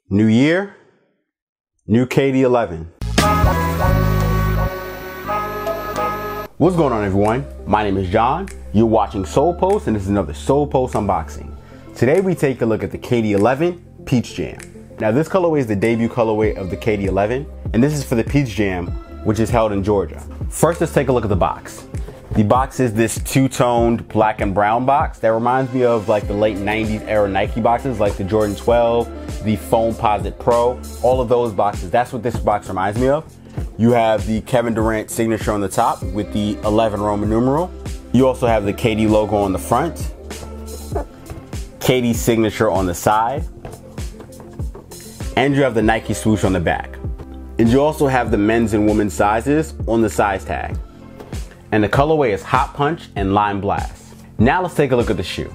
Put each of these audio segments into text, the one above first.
New year, new KD11. What's going on, everyone? My name is John. You're watching Solepost, and this is another Solepost unboxing. Today we take a look at the KD11 Peach Jam. Now this colorway is the debut colorway of the KD11, and this is for the Peach Jam, which is held in Georgia. First, let's take a look at the box. The box is this two-toned black and brown box that reminds me of like the late 90s era Nike boxes, like the Jordan 12, the Foamposite Pro, all of those boxes. That's what this box reminds me of. You have the Kevin Durant signature on the top with the 11 Roman numeral. You also have the KD logo on the front, KD signature on the side, and you have the Nike swoosh on the back. And you also have the men's and women's sizes on the size tag. And the colorway is Hot Punch and Lime Blast. Now let's take a look at the shoe.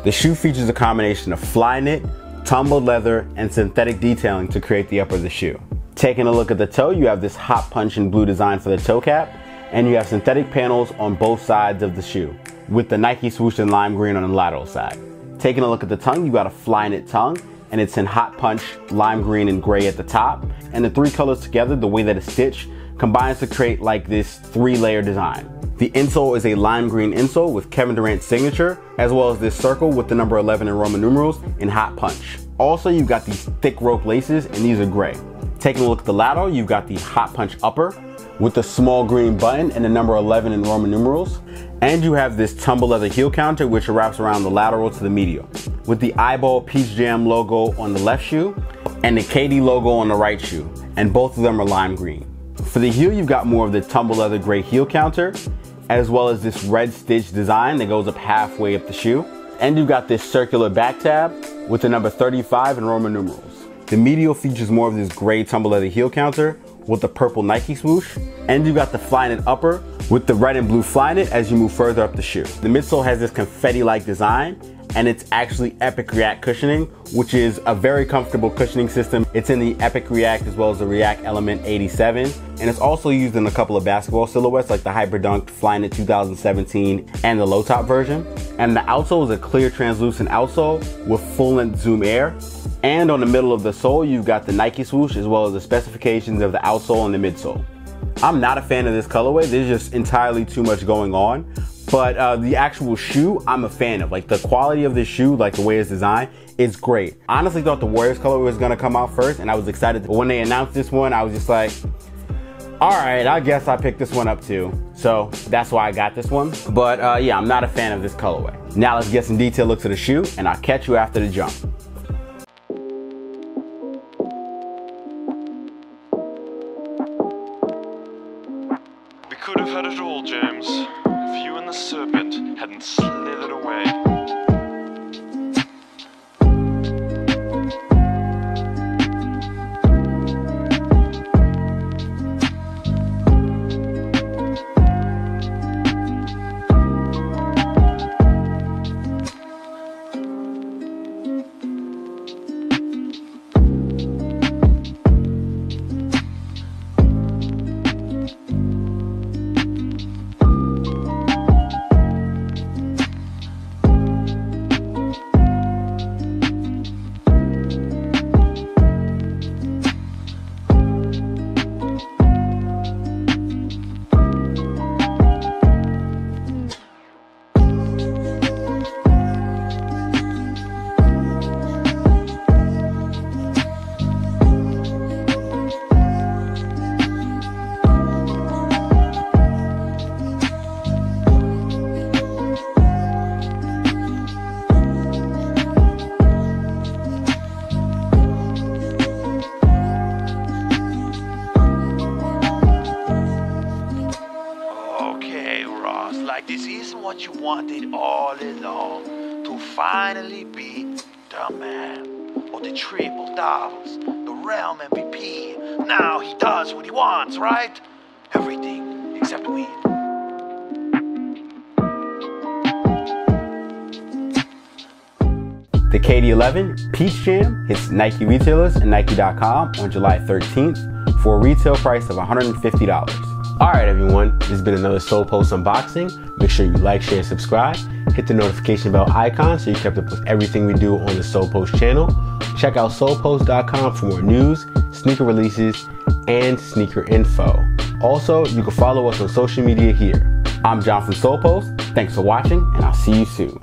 The shoe features a combination of fly knit, tumbled leather, and synthetic detailing to create the upper of the shoe. Taking a look at the toe, you have this Hot Punch and blue design for the toe cap, and you have synthetic panels on both sides of the shoe, with the Nike swoosh in lime green on the lateral side. Taking a look at the tongue, you got a fly knit tongue, and it's in Hot Punch, lime green, and gray at the top. And the three colors together, the way that it's stitched, combines to create like this three-layer design. The insole is a lime green insole with Kevin Durant's signature, as well as this circle with the number 11 in Roman numerals in Hot Punch. Also, you've got these thick rope laces, and these are gray. Taking a look at the lateral, you've got the Hot Punch upper with the small green button and the number 11 in Roman numerals. And you have this tumble leather heel counter, which wraps around the lateral to the medial, with the eyeball Peach Jam logo on the left shoe and the KD logo on the right shoe, and both of them are lime green. For the heel, you've got more of the tumble leather gray heel counter, as well as this red stitch design that goes up halfway up the shoe. And you've got this circular back tab with the number 35 in Roman numerals. The medial features more of this gray tumble leather heel counter with the purple Nike swoosh. And you've got the fly knit upper with the red and blue fly knit as you move further up the shoe. The midsole has this confetti-like design, and it's actually Epic React cushioning, which is a very comfortable cushioning system. It's in the Epic React as well as the React Element 87, and it's also used in a couple of basketball silhouettes like the Hyperdunked Flyknit 2017 and the low top version. And the outsole is a clear translucent outsole with full-length Zoom Air. And on the middle of the sole, you've got the Nike swoosh as well as the specifications of the outsole and the midsole. I'm not a fan of this colorway. There's just entirely too much going on. But the actual shoe, I'm a fan of. Like the quality of this shoe, like the way it's designed, it's great. I honestly thought the Warriors colorway was gonna come out first, and I was excited. But when they announced this one, I was just like, all right, I guess I picked this one up too. So that's why I got this one. But yeah, I'm not a fan of this colorway. Now let's get some detailed looks at the shoe, and I'll catch you after the jump. We could have had it all, James, if you and the serpent hadn't slithered away. Like this isn't what you wanted all along, to finally be the man or the triple doubles, the realm MVP. Now he does what he wants, right? Everything except weed. The KD11 Peach Jam hits Nike retailers and Nike.com on July 13th for a retail price of $150. Alright everyone, this has been another Solepost unboxing. Make sure you like, share, subscribe, Hit the notification bell icon so you're kept up with everything we do on the Solepost channel. Check out solepost.com for more news, sneaker releases, and sneaker info. Also, you can follow us on social media here. I'm John from Solepost. Thanks for watching, and I'll see you soon.